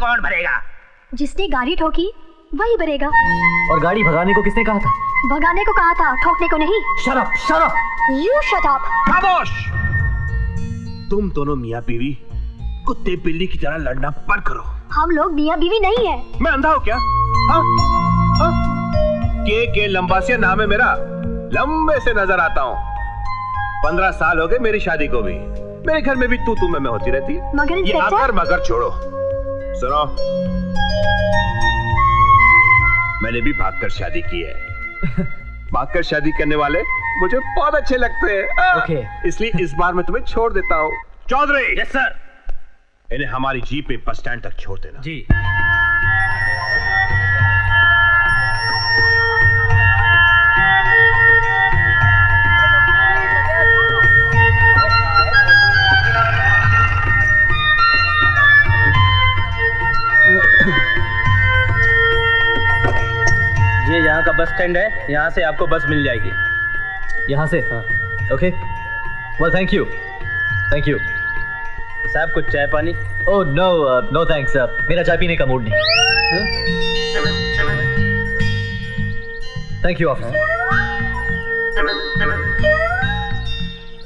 कौन भरेगा? जिसने गाड़ी ठोकी वही भरेगा। और गाड़ी भगाने को किसने कहा था? भगाने को कहा था, ठोकने को नहीं। Shut up, shut up. You shut up. खामोश। तुम दोनों मियाँ बीवी कुत्ते बिल्ली की तरह लड़ना बंद करो। हम लोग मियाँ बीवी नहीं है। मैं अंधा हूँ क्या? हाँ? हाँ? के लंबासिया नाम है मेरा, लंबे से नजर आता हूँ। 15 साल हो गए मेरी शादी को भी। मेरे घर में भी तू मैं होती रहती है। मगर ये अगर मगर छोड़ो। सुनो, मैंने भी भागकर शादी की है। भागकर शादी करने वाले मुझे बहुत अच्छे लगते हैं। Okay. इसलिए इस बार मैं तुम्हें छोड़ देता हूँ। चौधरी। Yes sir. इन्हें हमारी जीप में बस स्टैंड तक छोड़ देना। जी। ये यहाँ का बस स्टैंड है, यहाँ से आपको बस मिल जाएगी। यहाँ से? हाँ। Okay. Well, thank you. Thank you. साहब कुछ चाय पानी? Oh no, no thanks. मेरा चाय पीने का मूड नहीं। Thank you officer.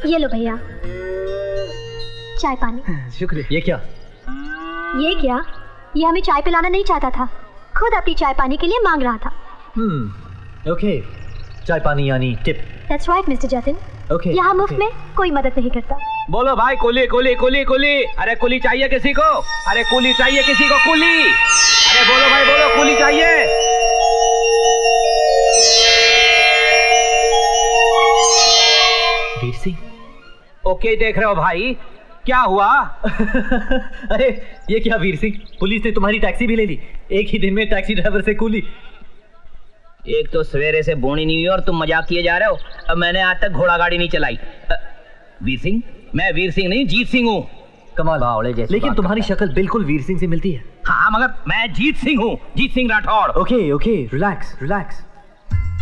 ये लो भैया, चाय पानी। शुक्रिया। ये क्या? ये हमें चाय पिलाना नहीं चाहता था, खुद अपनी चाय पानी के लिए मांग रहा था। ओके। चाय पानी यानी tip. That's right, Mr. Jatin. Okay. यहाँ मुफ्त में कोई मदद नहीं करता। बोलो भाई, कुली कुली कुली कुली। अरे कुली चाहिए किसी को? अरे कुली चाहिए किसी को? कुली। अरे बोलो भाई बोलो, कुली चाहिए? वीर सिंह। ओके, देख रहे हो भाई क्या हुआ? अरे ये क्या वीर सिंह, पुलिस ने तुम्हारी टैक्सी भी ले ली। एक ही दिन में टैक्सी ड्राइवर से कूली। एक तो सवेरे से बोनी नहीं हुई और तुम मजाक किए जा रहे हो। अब मैंने आज तक घोड़ा गाड़ी नहीं चलाई। वीर सिंह? मैं वीर सिंह नहीं, जीत सिंह हूँ। कमाल। लेकिन तुम्हारी शक्ल बिल्कुल वीर सिंह से मिलती है। हाँ मगर मैं जीत सिंह हूँ, Jeet Singh Rathore. Okay okay, relax relax.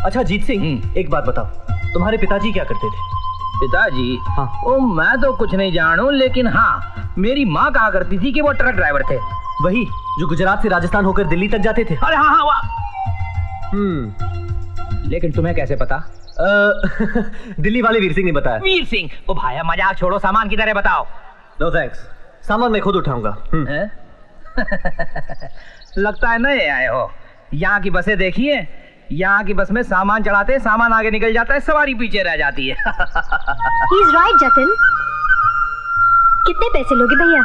अच्छा जीत सिंह, एक बात बताओ, तुम्हारे पिताजी क्या करते थे? पिताजी? हाँ। ओ मैं तो कुछ नहीं जानू, लेकिन हाँ मेरी माँ कहा करती थी कि वो ट्रक ड्राइवर थे। वही जो गुजरात से राजस्थान होकर दिल्ली तक जाते थे? अरे हाँ हाँ। लेकिन तुम्हें कैसे पता? दिल्ली वाले वीर सिंह ने बताया। वीर सिंह? ओ भाई मजाक छोड़ो, सामान की तरह बताओ। नो थैंक्स, सामान मैं खुद उठाऊंगा। लगता है नए आए हो। यहाँ की बसें देखिए, यहाँ की बस में सामान चढ़ाते सामान आगे निकल जाता है, सवारी पीछे रह जाती है। He's right, Jatin. कितने पैसे लोगे भैया?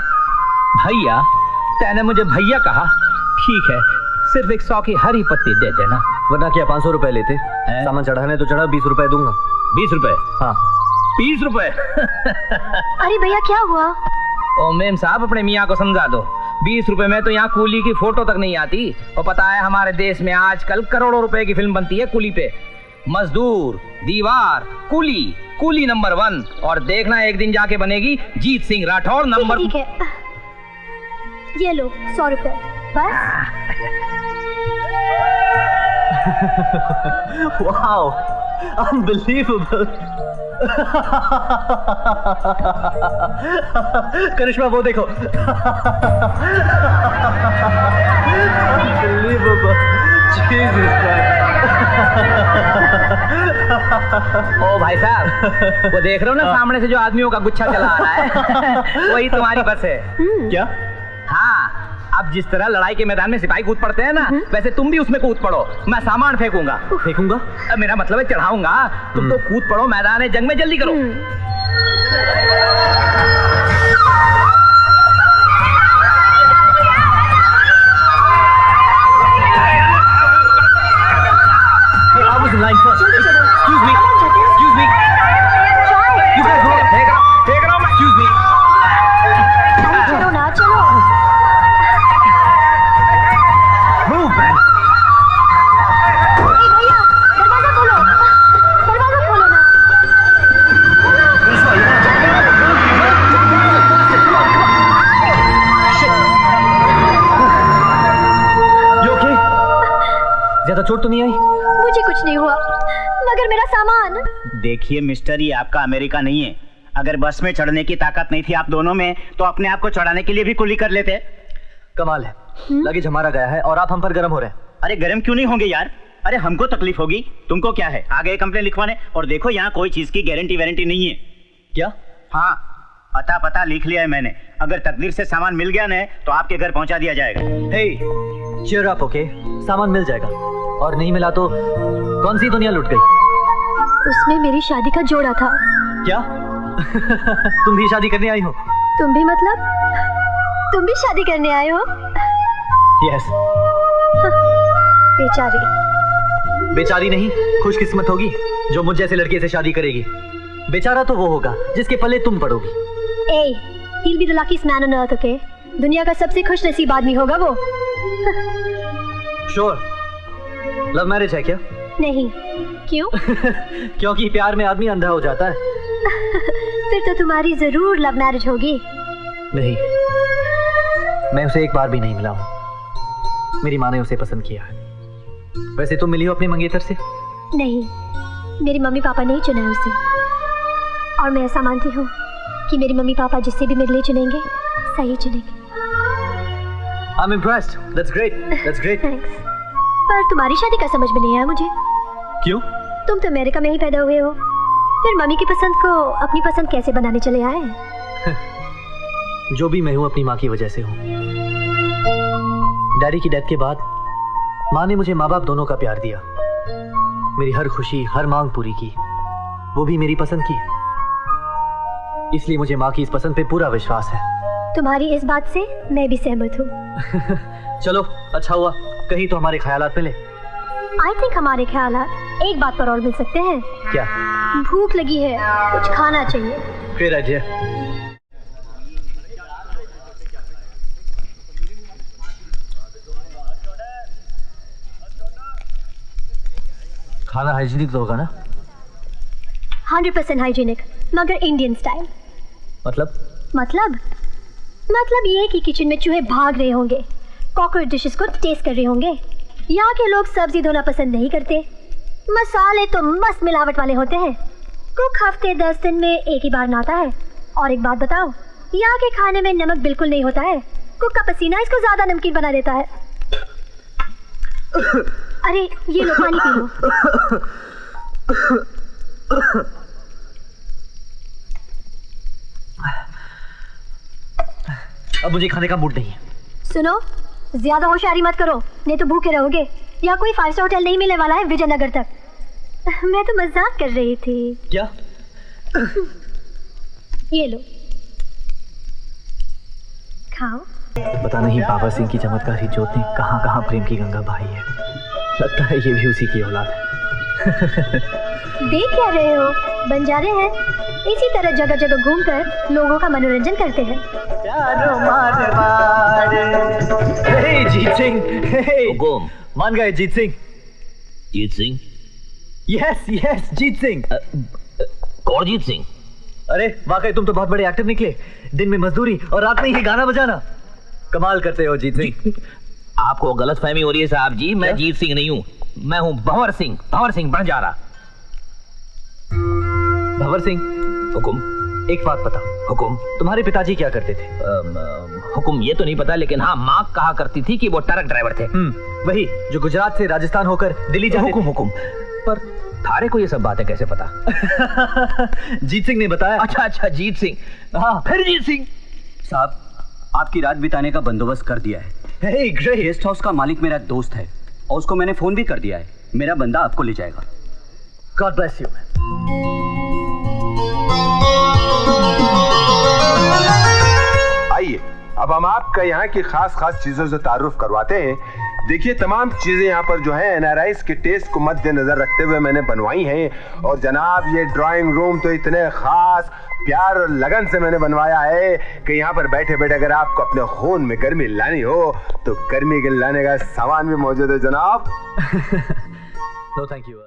भैया? तैने मुझे भैया कहा? ठीक है, सिर्फ 100 की हरी पत्ती दे देना। वरना क्या 500 रुपए लेते? सामान चढ़ाने तो चढ़ा, 20 रुपए दूंगा। 20 रुपए? हाँ। 20 रुपए? अरे भैया क्या हुआ? ओ मेम साहब, अपने मियाँ को समझा दो। 20 रुपए में तो यहाँ कूली की फोटो तक नहीं आती। और पता है हमारे देश में आजकल करोड़ों रुपए की फिल्म बनती है कूली पे। मजदूर, दीवार, कूली, कूली नंबर 1। और देखना एक दिन जाके बनेगी जीत सिंह राठौड़ नंबर। ठीक है, ये लो 100 रुपए बस। Wow, unbelievable. करिश्मा वो देखो। Unbelievable. Jesus Christ. ओ भाई साहब, वो देख रहे हो ना सामने से जो आदमियों का गुच्छा चला आ रहा है, वही तुम्हारी बस है। क्या? हाँ, अब जिस तरह लड़ाई के मैदान में सिपाही कूद पड़ते हैं ना, वैसे तुम भी उसमें कूद पड़ो। मैं सामान फेंकूंगा। फेंकूंगा? मेरा मतलब है चढ़ाऊंगा। तुम तो कूद पड़ो, मैदान है जंग में, जल्दी करो। I was in line first. Excuse me. Excuse me. You guys go. फेंक रहा हूँ मैं। Excuse me. चलो ना, चलो। Move, man. भैया, दरवाजा खोलो। दरवाजा खोलो ना। You okay? ज्यादा चोट तो नहीं आई? मुझे कुछ नहीं हुआ, मगर मेरा सामान। देखिए मिस्टर, ये आपका अमेरिका नहीं है। अगर बस में चढ़ने की ताकत नहीं थी आप दोनों में, तो अपने आप को चढ़ाने के लिए भी कुली कर लेते। कमाल है, लगेज हमारा गया है और आप हम पर गर्म हो रहे हैं। अरे गर्म क्यों नहीं होंगे यार? अरे हमको तकलीफ होगी, तुमको क्या है? आ गए कंप्लेन लिखवाने। और देखो यहाँ कोई चीज की गारंटी वारंटी नहीं है। क्या? हाँ, अता पता लिख लिया है मैंने। अगर तकदीर से सामान मिल गया ना तो आपके घर पहुंचा दिया जाएगा। हे, cheer up, okay? सामान मिल जाएगा, और नहीं मिला तो कौन सी दुनिया लुट गई? उसमें मेरी शादी का जोड़ा था। क्या? तुम भी शादी करने आई हो? तुम भी मतलब? तुम भी शादी करने आए हो? यस। बेचारी। बेचारी नहीं, खुशकिस्मत होगी जो मुझ जैसे लड़के से शादी करेगी। बेचारा तो वो होगा जिसके पल्ले तुम पड़ोगी। ए, he'll be the luckiest man on earth, okay? दुनिया का सबसे खुश नसीब आदमी होगा वो। श्योर। लव मैरिज है क्या? नहीं। क्यों? क्योंकि प्यार में आदमी अंधा हो जाता है। फिर तो तुम्हारी जरूर लव मैरिज होगी। नहीं, मैं उसे एक बार भी नहीं मिला हूँ। मेरी माँ ने उसे पसंद किया है। वैसे तुम मिली हो अपने मंगेतर से? नहीं, मेरी मम्मी पापा नहीं चुना है उसे। और मैं ऐसा मानती हूँ कि मेरी मम्मी पापा जिससे भी मेरे लिए चुनेंगे सही चुनेंगे। I'm impressed. That's great. That's great. Thanks. पर तुम्हारी शादी का समझ में नहीं आया मुझे। क्यों? तुम तो अमेरिका में ही पैदा हुए हो, फिर मम्मी की पसंद को अपनी पसंद कैसे बनाने चले आए? जो भी मैं हूँ अपनी माँ की वजह से हूँ। डैडी की डेथ के बाद माँ ने मुझे माँ बाप दोनों का प्यार दिया, मेरी हर खुशी हर मांग पूरी की, वो भी मेरी पसंद की। इसलिए मुझे माँ की इस पसंद पे पूरा विश्वास है। तुम्हारी इस बात से मैं भी सहमत हूँ। चलो अच्छा हुआ, कहीं तो हमारे ख्यालात मिले। आई थिंक हमारे ख्यालात एक बात पर और मिल सकते हैं। क्या? भूख लगी है, कुछ खाना चाहिए। Great idea. खाना हाइजीनिक तो होगा ना? 100% हाइजीनिक, मगर इंडियन स्टाइल। मतलब ये कि किचन में चूहे भाग रहे होंगे, कॉकरोच डिशेस को टेस्ट कर रहे होंगे। यहाँ के लोग सब्जी धोना पसंद नहीं करते, मसाले तो मस्त मिलावट वाले होते हैं। कुक हफ्ते 10 दिन में एक ही बार नहाता है। और एक बात बताओ, यहाँ के खाने में नमक बिल्कुल नहीं होता है। कुक का पसीना इसको ज्यादा नमकीन बना देता है। अरे ये लो, पानी पी लो। अब मुझे खाने का मूड नहीं है। सुनो, ज्यादा होशियारी मत करो, नहीं तो भूखे रहोगे। यहाँ कोई 5 स्टार होटल नहीं मिलने वाला है विजयनगर तक। मैं तो मजाक कर रही थी। क्या? ये लो, खाओ। पता नहीं बाबा सिंह की चमत्कारी ज्योत ने कहां कहां प्रेम की गंगा बहाई है। लगता है ये भी उसी की औलाद है। देख क्या रहे हो, बंजारे हैं, इसी तरह जगह जगह घूमकर लोगों का मनोरंजन करते हैं। हे जीत सिंह, हे हुकुम। मान गए जीत सिंह। जीत सिंह? यस यस, जीत सिंह। कौन जीत सिंह? अरे वाकई तुम तो बहुत बड़े एक्टर निकले। दिन में मजदूरी और रात में ही गाना बजाना, कमाल करते हो जीत सिंह। आपको गलतफहमी हो रही है साहब जी, मैं जीत सिंह नहीं हूँ, मैं हूँ भंवर सिंह बंजारा। भंवर सिंह। हुकुम। एक बात पता? हुकुम। तुम्हारे पिताजी क्या करते थे? हुकुम ये तो नहीं पता, लेकिन हाँ माँ कहा करती थी कि वो ट्रक ड्राइवर थे। वही जो गुजरात से राजस्थान होकर दिल्ली जाते थे। हुकुम। पर थारे को ये सब बातें कैसे पता? जीत सिंह ने बताया। अच्छा जीत सिंह। हाँ फिर जीत सिंह साहब, आपकी रात बिताने का बंदोबस्त कर दिया है। Hey, great. गेस्ट हाउस का मालिक मेरा दोस्त है और उसको मैंने फोन भी कर दिया है। मेरा बंदा आपको ले जाएगा। God bless you. आइए अब हम आपका यहाँ की खास चीजों से तारुफ करवाते हैं। देखिए तमाम चीजें यहाँ पर जो है एनआरआईज के टेस्ट को मद्देनजर रखते हुए मैंने बनवाई हैं। और जनाब ये ड्राइंग रूम तो इतने खास प्यार और लगन से मैंने बनवाया है कि यहाँ पर बैठे बैठे अगर आपको अपने खून में गर्मी लानी हो तो गर्मी के लाने का सामान भी मौजूद है जनाब। No, thank you.